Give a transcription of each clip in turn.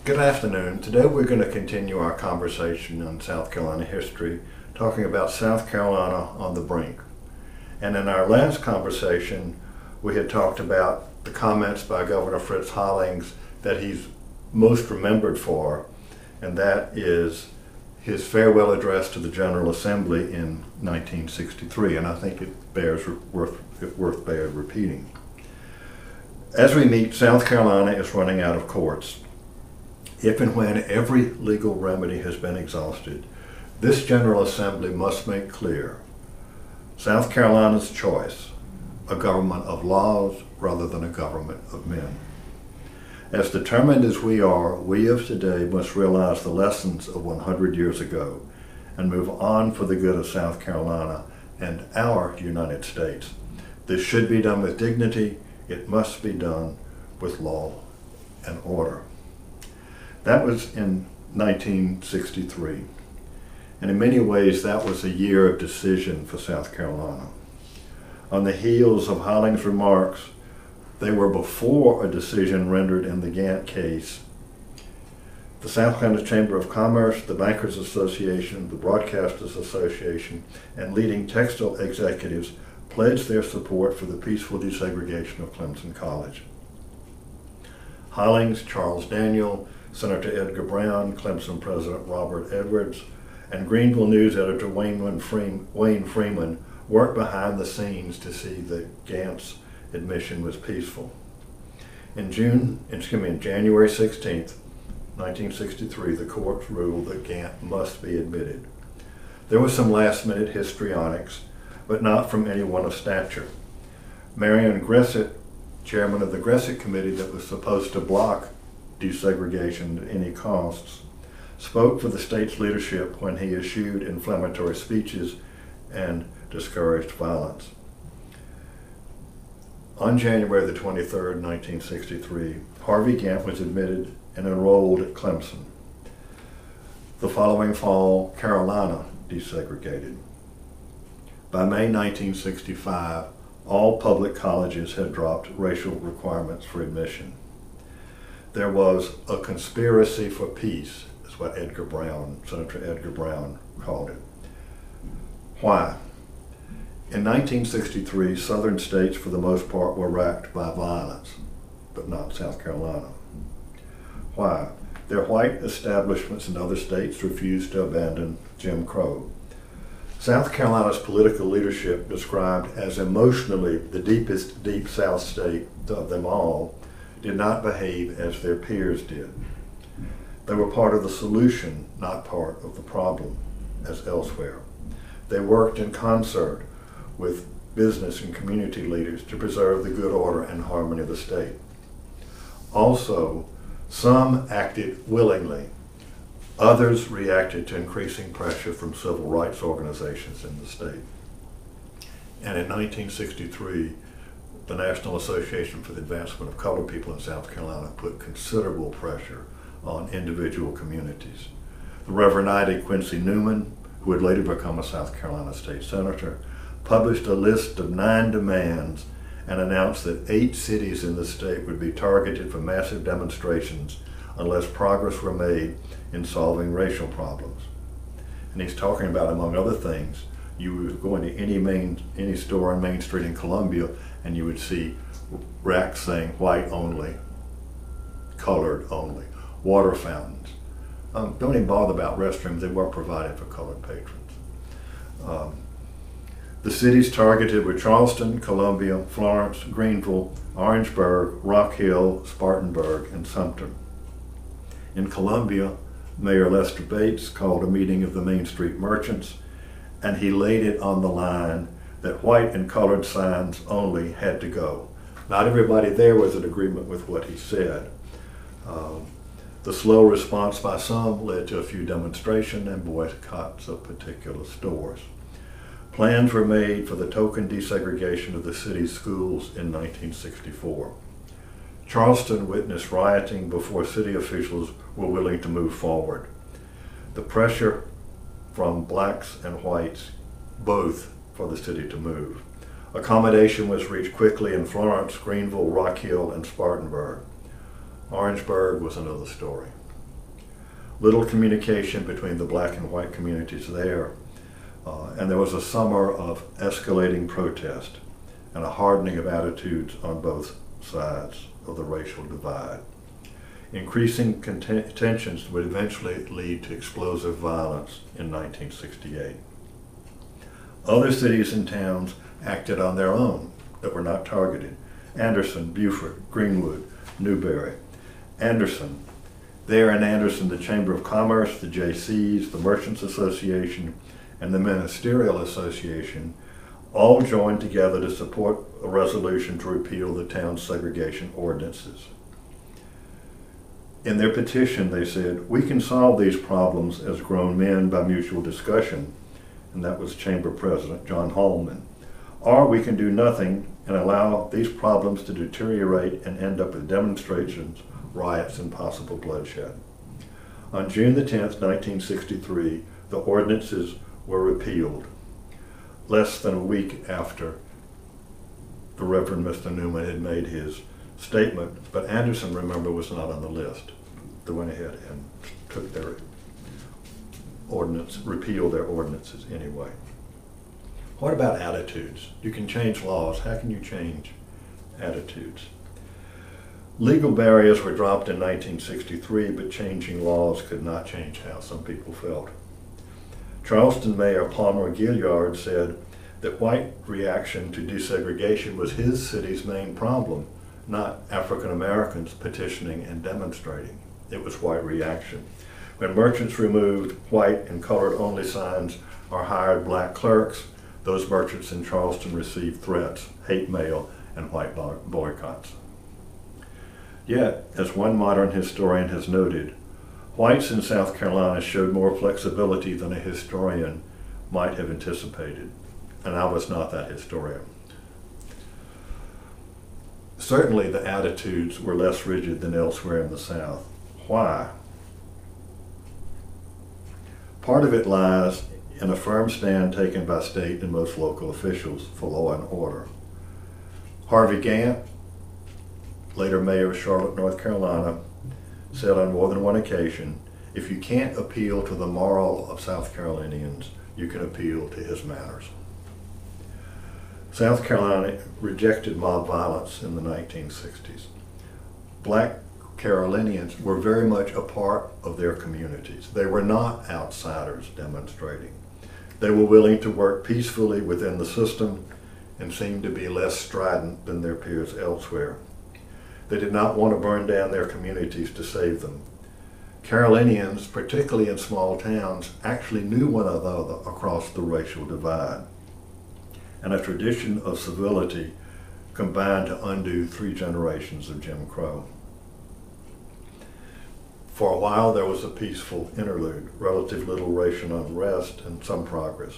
Good afternoon. Today we're going to continue our conversation on South Carolina history, talking about South Carolina on the brink. And in our last conversation, we had talked about the comments by Governor Fritz Hollings that he's most remembered for, and that is his farewell address to the General Assembly in 1963, and I think it worth repeating. As we meet, South Carolina is running out of courts. If and when every legal remedy has been exhausted, this General Assembly must make clear South Carolina's choice, a government of laws rather than a government of men. As determined as we are, we of today must realize the lessons of 100 years ago and move on for the good of South Carolina and our United States. This should be done with dignity. It must be done with law and order. That was in 1963, and in many ways that was a year of decision for South Carolina. On the heels of Hollings' remarks, they were before a decision rendered in the Gantt case. The South Carolina Chamber of Commerce, the Bankers Association, the Broadcasters Association, and leading textile executives pledged their support for the peaceful desegregation of Clemson College. Hollings, Charles Daniel, Senator Edgar Brown, Clemson President Robert Edwards, and Greenville News editor Wayne Freeman worked behind the scenes to see that Gantt's admission was peaceful. In January 16th, 1963, the court ruled that Gantt must be admitted. There was some last-minute histrionics, but not from anyone of stature. Marion Gressett, chairman of the Gressett Committee that was supposed to block desegregation at any costs, spoke for the state's leadership when he eschewed inflammatory speeches and discouraged violence. On January the 23rd, 1963, Harvey Gantt was admitted and enrolled at Clemson. The following fall, Carolina desegregated. By May 1965, all public colleges had dropped racial requirements for admission. There was a conspiracy for peace, is what Senator Edgar Brown called it. Why? In 1963, southern states for the most part were racked by violence, but not South Carolina. Why? Their white establishments in other states refused to abandon Jim Crow. South Carolina's political leadership, described as emotionally the deepest deep South state of them all, did not behave as their peers did. They were part of the solution, not part of the problem, as elsewhere. They worked in concert with business and community leaders to preserve the good order and harmony of the state. Also, some acted willingly. Others reacted to increasing pressure from civil rights organizations in the state. And in 1963, the National Association for the Advancement of Colored People in South Carolina put considerable pressure on individual communities. The Reverend Ida Quincy Newman, who would later become a South Carolina state senator, published a list of 9 demands and announced that 8 cities in the state would be targeted for massive demonstrations unless progress were made in solving racial problems. And he's talking about, among other things, you would go into any store on Main Street in Columbia and you would see racks saying white only, colored only, water fountains. Don't even bother about restrooms, they weren't provided for colored patrons. The cities targeted were Charleston, Columbia, Florence, Greenville, Orangeburg, Rock Hill, Spartanburg, and Sumter. In Columbia, Mayor Lester Bates called a meeting of the Main Street merchants, and he laid it on the line that white and colored signs only had to go. Not everybody there was in agreement with what he said. The slow response by some led to a few demonstrations and boycotts of particular stores. Plans were made for the token desegregation of the city's schools in 1964. Charleston witnessed rioting before city officials were willing to move forward. The pressure from blacks and whites, both, for the city to move. Accommodation was reached quickly in Florence, Greenville, Rock Hill, and Spartanburg. Orangeburg was another story. little communication between the black and white communities there, and there was a summer of escalating protest and a hardening of attitudes on both sides of the racial divide. Increasing tensions would eventually lead to explosive violence in 1968. Other cities and towns acted on their own that were not targeted. Anderson, Beaufort, Greenwood, Newberry. Anderson, there in Anderson, the Chamber of Commerce, the J.C.'s, the Merchants Association, and the Ministerial Association all joined together to support a resolution to repeal the town's segregation ordinances. In their petition, they said, "We can solve these problems as grown men by mutual discussion," and that was Chamber President John Holman, "or we can do nothing and allow these problems to deteriorate and end up with demonstrations, riots, and possible bloodshed." On June the 10th, 1963, the ordinances were repealed, less than a week after the Reverend Mr. Newman had made his statement, but Anderson, remember, was not on the list. They went ahead and took their ordinance, repealed their ordinances anyway. What about attitudes? You can change laws. How can you change attitudes? Legal barriers were dropped in 1963, but changing laws could not change how some people felt. Charleston Mayor Palmer Gilliard said that white reaction to desegregation was his city's main problem, not African Americans petitioning and demonstrating. It was white reaction. When merchants removed white and colored-only signs or hired black clerks, those merchants in Charleston received threats, hate mail, and white boycotts. Yet, as one modern historian has noted, whites in South Carolina showed more flexibility than a historian might have anticipated, and I was not that historian. Certainly the attitudes were less rigid than elsewhere in the South. Why? Part of it lies in a firm stand taken by state and most local officials for law and order. Harvey Gantt, later mayor of Charlotte, North Carolina, said on more than one occasion, "If you can't appeal to the moral of South Carolinians, you can appeal to his manners." South Carolina rejected mob violence in the 1960s. Black Carolinians were very much a part of their communities. They were not outsiders demonstrating. They were willing to work peacefully within the system and seemed to be less strident than their peers elsewhere. They did not want to burn down their communities to save them. Carolinians, particularly in small towns, actually knew one another across the racial divide. And a tradition of civility combined to undo 3 generations of Jim Crow. For a while there was a peaceful interlude, relative little racial unrest and some progress.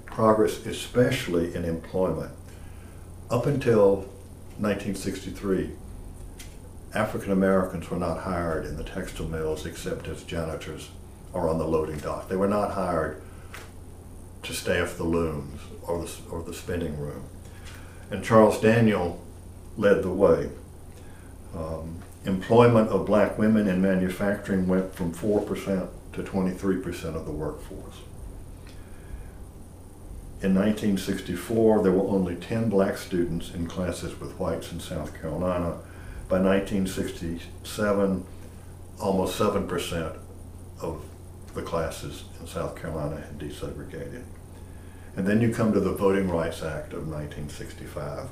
Progress especially in employment. Up until 1963, African Americans were not hired in the textile mills except as janitors or on the loading dock. They were not hired to staff the looms or the spinning room. And Charles Daniel led the way. Employment of black women in manufacturing went from 4% to 23% of the workforce. In 1964, there were only 10 black students in classes with whites in South Carolina. By 1967, almost 7% of the classes in South Carolina had desegregated. And then you come to the Voting Rights Act of 1965.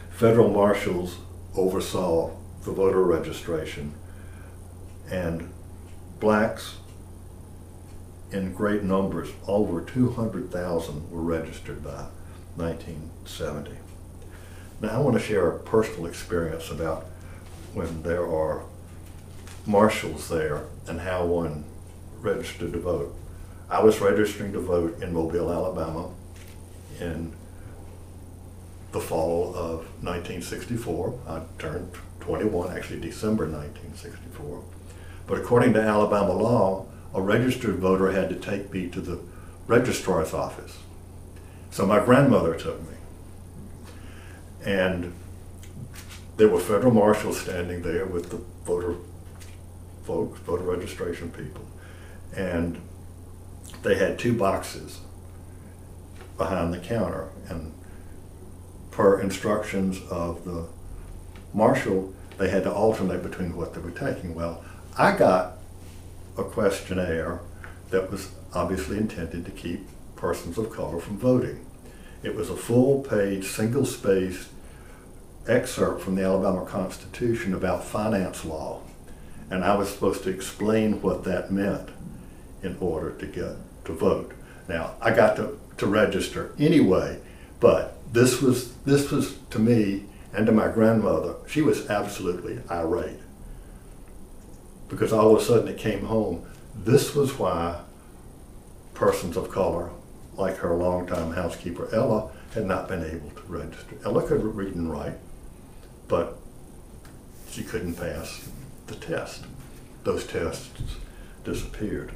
Federal marshals oversaw the voter registration, and blacks in great numbers, over 200,000 were registered by 1970. Now I want to share a personal experience about when there are marshals there and how one registered to vote. I was registering to vote in Mobile, Alabama in the fall of 1964. I turned 21, actually December 1964. But according to Alabama law, a registered voter had to take me to the registrar's office. So my grandmother took me. And there were federal marshals standing there with the voter folks, voter registration people. And they had 2 boxes behind the counter, and per instructions of the marshal, they had to alternate between what they were taking. Well, I got a questionnaire that was obviously intended to keep persons of color from voting. It was a full-page, single-spaced excerpt from the Alabama Constitution about finance law, and I was supposed to explain what that meant in order to get to vote. Now, I got to register anyway, but this was to me and to my grandmother, she was absolutely irate, because all of a sudden it came home. This was why persons of color, like her longtime housekeeper Ella, had not been able to register. Ella could read and write, but she couldn't pass the test. Those tests disappeared.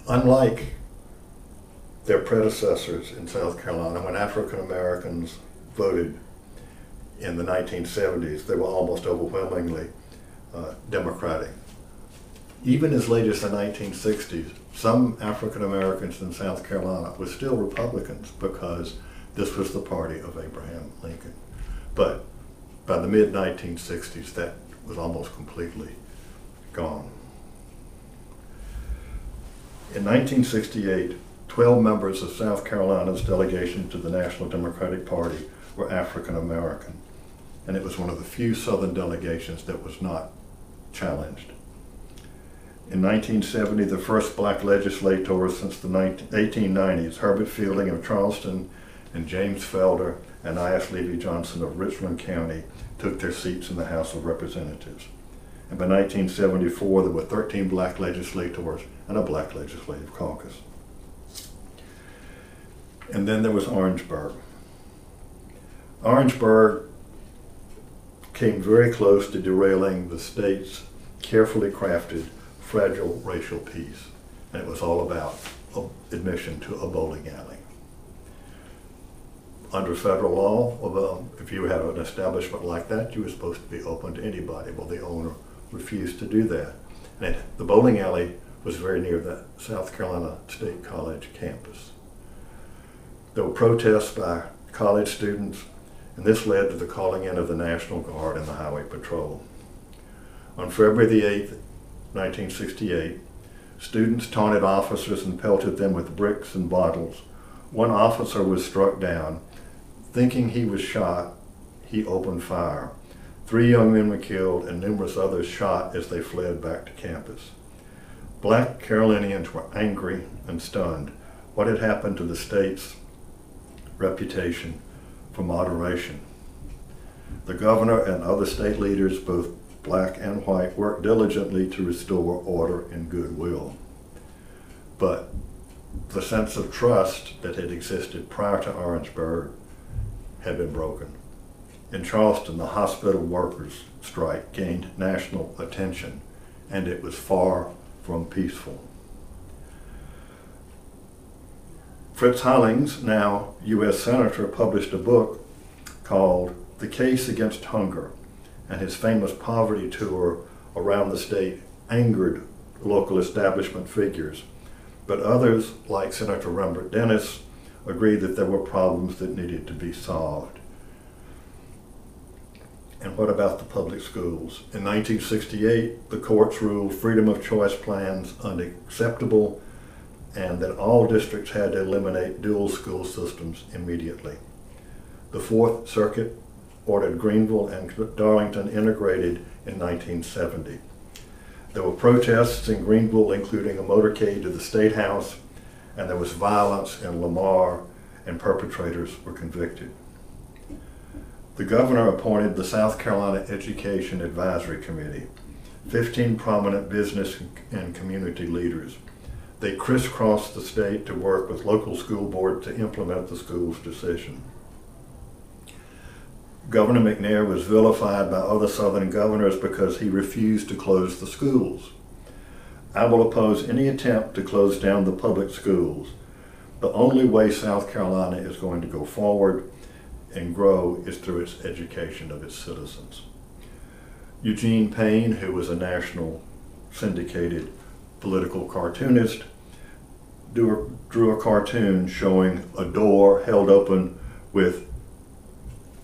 Unlike their predecessors in South Carolina, when African Americans voted in the 1970s, they were almost overwhelmingly Democratic. Even as late as the 1960s, some African Americans in South Carolina were still Republicans because this was the party of Abraham Lincoln. But by the mid-1960s, that was almost completely gone. In 1968, 12 members of South Carolina's delegation to the National Democratic Party were African American, and it was one of the few Southern delegations that was not challenged. In 1970, the first black legislators since the 1890s, Herbert Fielding of Charleston and James Felder and I.S. Levy Johnson of Richland County, took their seats in the House of Representatives. And by 1974, there were 13 black legislators and a black legislative caucus. And then there was Orangeburg. Orangeburg came very close to derailing the state's carefully crafted, fragile racial peace. And it was all about admission to a bowling alley. Under federal law, if you had an establishment like that, you were supposed to be open to anybody. Well, the owner refused to do that. And the bowling alley was very near the South Carolina State College campus. There were protests by college students, and this led to the calling in of the National Guard and the Highway Patrol. On February the 8th, 1968, students taunted officers and pelted them with bricks and bottles. One officer was struck down. Thinking he was shot, he opened fire. 3 young men were killed and numerous others shot as they fled back to campus. Black Carolinians were angry and stunned. What had happened to the state's reputation for moderation? The governor and other state leaders, both black and white, worked diligently to restore order and goodwill. But the sense of trust that had existed prior to Orangeburg had been broken. In Charleston, the hospital workers' strike gained national attention, and it was far from peaceful. Fritz Hollings, now U.S. Senator, published a book called The Case Against Hunger, and his famous poverty tour around the state angered local establishment figures. But others, like Senator Rembert Dennis, agreed that there were problems that needed to be solved. And what about the public schools? In 1968, the courts ruled freedom of choice plans unacceptable and that all districts had to eliminate dual school systems immediately. The Fourth Circuit ordered Greenville and Darlington integrated in 1970. There were protests in Greenville, including a motorcade to the State House, and there was violence in Lamar, and perpetrators were convicted. The governor appointed the South Carolina Education Advisory Committee, 15 prominent business and community leaders. They crisscrossed the state to work with local school boards to implement the school's decision. Governor McNair was vilified by other Southern governors because he refused to close the schools. I will oppose any attempt to close down the public schools. The only way South Carolina is going to go forward and grow is through its education of its citizens. Eugene Payne, who was a national syndicated political cartoonist, drew a cartoon showing a door held open with,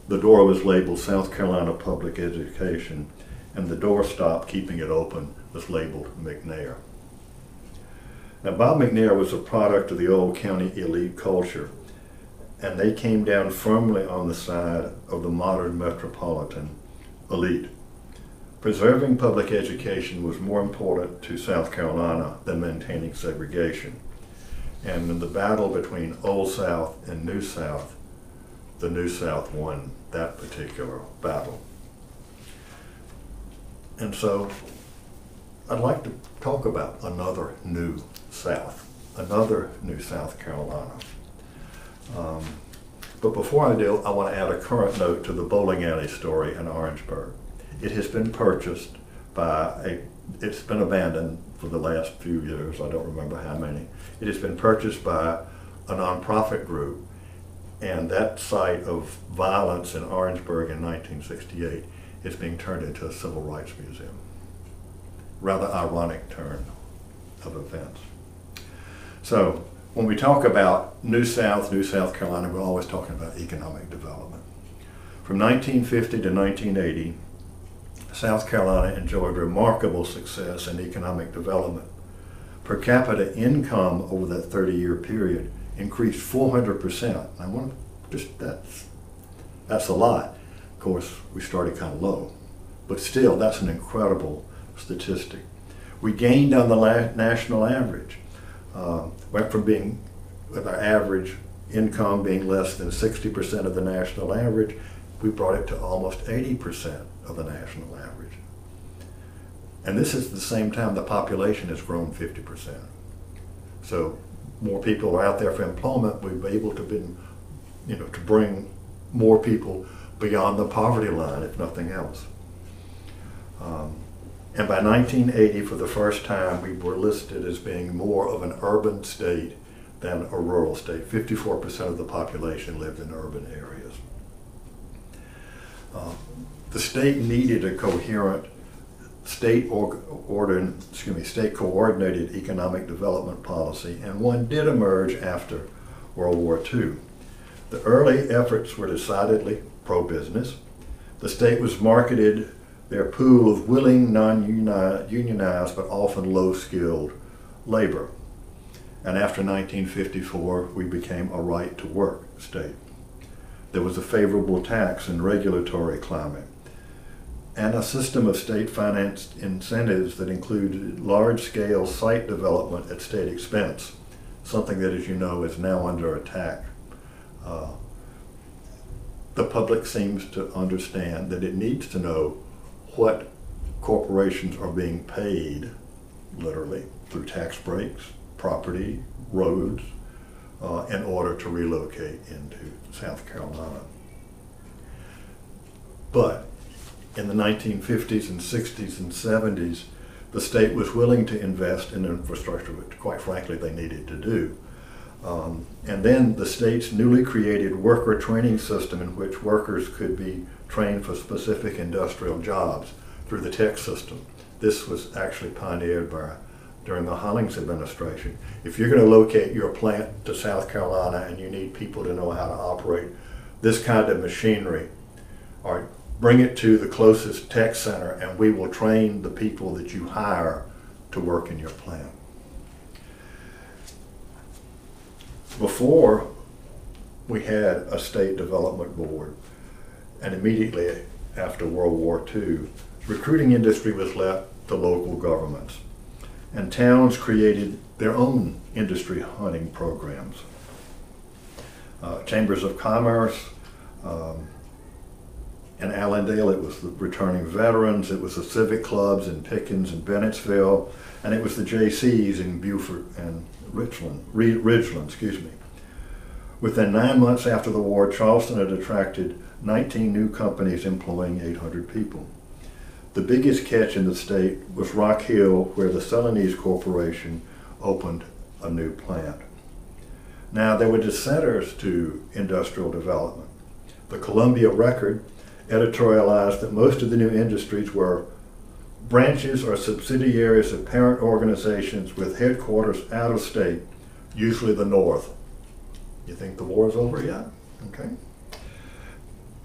the door was labeled South Carolina Public Education, and the door stop keeping it open was labeled McNair. Now, Bob McNair was a product of the old county elite culture, and they came down firmly on the side of the modern metropolitan elite. Preserving public education was more important to South Carolina than maintaining segregation. And in the battle between Old South and New South, the New South won that particular battle. And so I'd like to talk about another New South, another New South Carolina. But before I do, I want to add a current note to the bowling alley story in Orangeburg. It has been purchased by it's been abandoned for the last few years, I don't remember how many. It has been purchased by a nonprofit group, and that site of violence in Orangeburg in 1968 is being turned into a civil rights museum. Rather ironic turn of events. So when we talk about New South Carolina, we're always talking about economic development. From 1950 to 1980, South Carolina enjoyed remarkable success in economic development. Per capita income over that 30-year period increased 400%. I want to just, that's a lot. Of course, we started kind of low, but still, that's an incredible statistic. We gained on the national average. Went from being, with our average income being less than 60% of the national average, we brought it to almost 80% of the national average. And this is the same time the population has grown 50%. So more people are out there for employment. We've been able to bring more people beyond the poverty line, if nothing else. And by 1980, for the first time, we were listed as being more of an urban state than a rural state. 54% of the population lived in urban areas. The state needed a coherent state coordinated economic development policy, and one did emerge after World War II. The early efforts were decidedly pro-business. The state was marketed their pool of willing, non-unionized, but often low-skilled labor. And after 1954, we became a right-to-work state. There was a favorable tax and regulatory climate, and a system of state-financed incentives that included large-scale site development at state expense, something that, as you know, is now under attack. The public seems to understand that it needs to know what corporations are being paid, literally, through tax breaks, property, roads, in order to relocate into South Carolina. But in the 1950s and 60s and 70s, the state was willing to invest in infrastructure, which quite frankly they needed to do. And then the state's newly created worker training system, in which workers could be trained for specific industrial jobs through the tech system. This was actually pioneered during the Hollings administration. If you're going to locate your plant to South Carolina and you need people to know how to operate this kind of machinery, all right, bring it to the closest tech center and we will train the people that you hire to work in your plant. Before, we had a state development board, and immediately after World War II, recruiting industry was left to local governments, and towns created their own industry hunting programs. Chambers of Commerce, in Allendale, it was the returning veterans, it was the civic clubs in Pickens and Bennettsville, and it was the JCs in Beaufort and Ridgeland, excuse me. Within 9 months after the war, Charleston had attracted 19 new companies employing 800 people. The biggest catch in the state was Rock Hill, where the Celanese Corporation opened a new plant. Now, there were dissenters to industrial development. The Columbia Record editorialized that most of the new industries were branches or subsidiaries of parent organizations with headquarters out of state, usually the North. You think the war is over yet? Okay.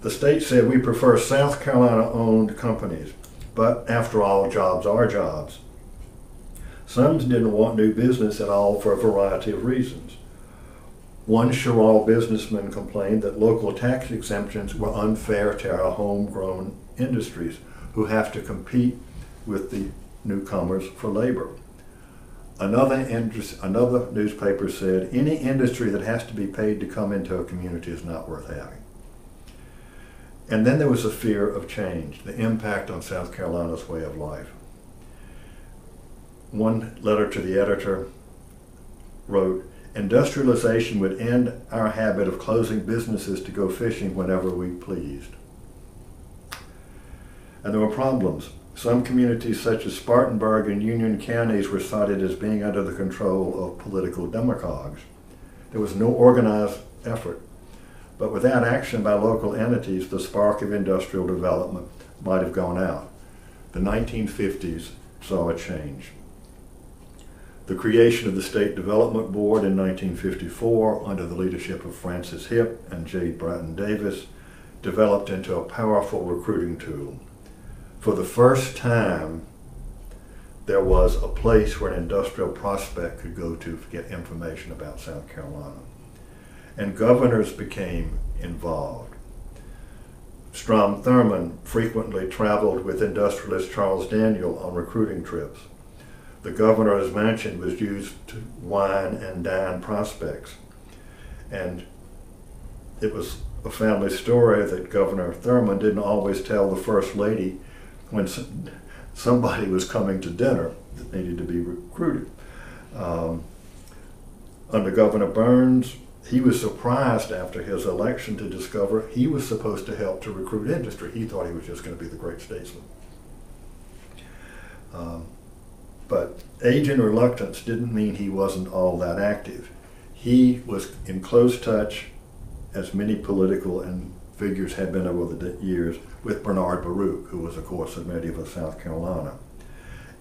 The state said, we prefer South Carolina-owned companies, but after all, jobs are jobs. Some didn't want new business at all for a variety of reasons. One sure-all businessman complained that local tax exemptions were unfair to our homegrown industries who have to compete with the newcomers for labor. Another newspaper said, any industry that has to be paid to come into a community is not worth having. And then there was a fear of change, the impact on South Carolina's way of life. One letter to the editor wrote, industrialization would end our habit of closing businesses to go fishing whenever we pleased. And there were problems. Some communities such as Spartanburg and Union counties were cited as being under the control of political demagogues. There was no organized effort, but without action by local entities, the spark of industrial development might have gone out. The 1950s saw a change. The creation of the State Development Board in 1954 under the leadership of Francis Hipp and J. Bratton Davis developed into a powerful recruiting tool. For the first time, there was a place where an industrial prospect could go to get information about South Carolina. And governors became involved. Strom Thurmond frequently traveled with industrialist Charles Daniel on recruiting trips. The governor, as mentioned, was used to wine and dine prospects. And it was a family story that Governor Thurmond didn't always tell the First Lady when somebody was coming to dinner that needed to be recruited. Under Governor Burns, he was surprised after his election to discover he was supposed to help to recruit industry. He thought he was just going to be the great statesman. But age and reluctance didn't mean he wasn't all that active. He was in close touch, as many political and figures had been over the years, with Bernard Baruch, who was, of course, a native of South Carolina.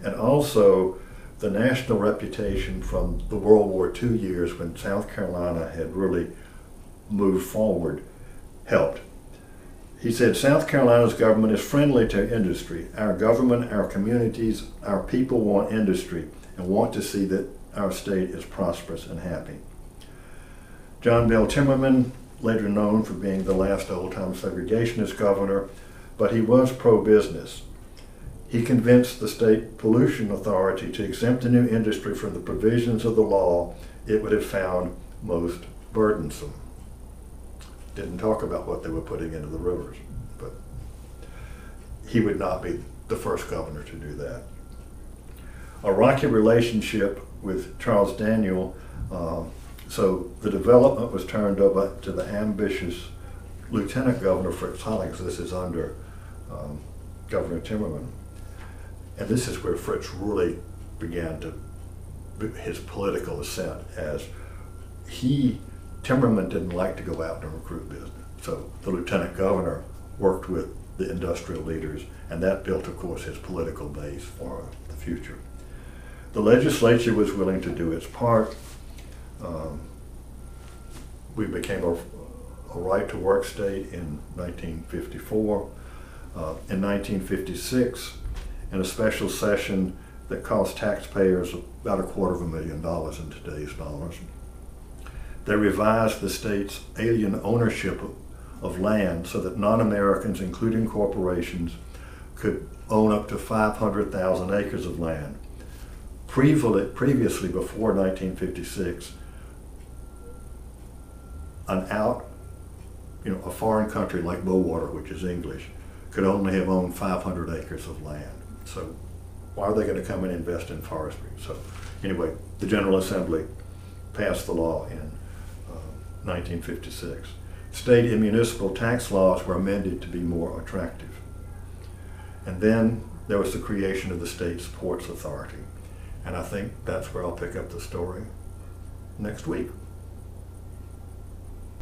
And also the national reputation from the World War II years, when South Carolina had really moved forward, helped. He said, South Carolina's government is friendly to industry. Our government, our communities, our people want industry and want to see that our state is prosperous and happy. John Bell Timmerman, later known for being the last old-time segregationist governor, but he was pro-business. He convinced the State Pollution Authority to exempt a new industry from the provisions of the law it would have found most burdensome. Didn't talk about what they were putting into the rivers, but he would not be the first governor to do that. A rocky relationship with Charles Daniel, so the development was turned over to the ambitious Lieutenant Governor Fritz Hollings. This is under Governor Timmerman. And this is where Fritz really began his political ascent, as Timmerman didn't like to go out and recruit business. So the Lieutenant Governor worked with the industrial leaders, and that built, of course, his political base for the future. The legislature was willing to do its part. We became a right-to-work state in 1954. In 1956, in a special session that cost taxpayers about $250,000 in today's dollars, they revised the state's alien ownership of land so that non-Americans, including corporations, could own up to 500,000 acres of land. Previously, before 1956, a foreign country like Bowater, which is English, could only have owned 500 acres of land. So why are they going to come and invest in forestry? So anyway, the General Assembly passed the law in 1956. State and municipal tax laws were amended to be more attractive. And then there was the creation of the State Sports Authority. And I think that's where I'll pick up the story next week.